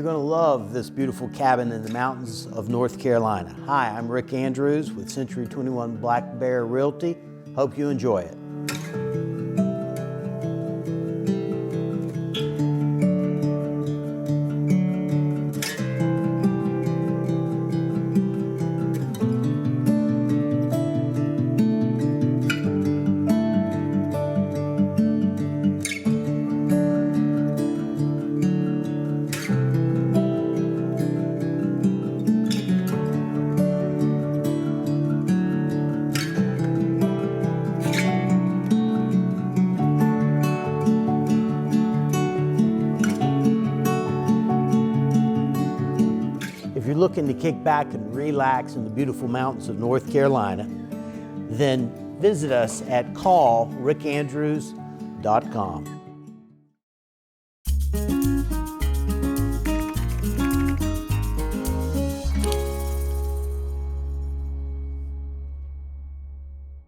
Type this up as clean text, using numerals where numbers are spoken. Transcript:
going to love this beautiful cabin in the mountains of North Carolina. Hi, I'm Rick Andrews with Century 21 Black Bear Realty. Hope you enjoy it. If you're looking to kick back and relax in the beautiful mountains of North Carolina, then visit us at callrickandrews.com.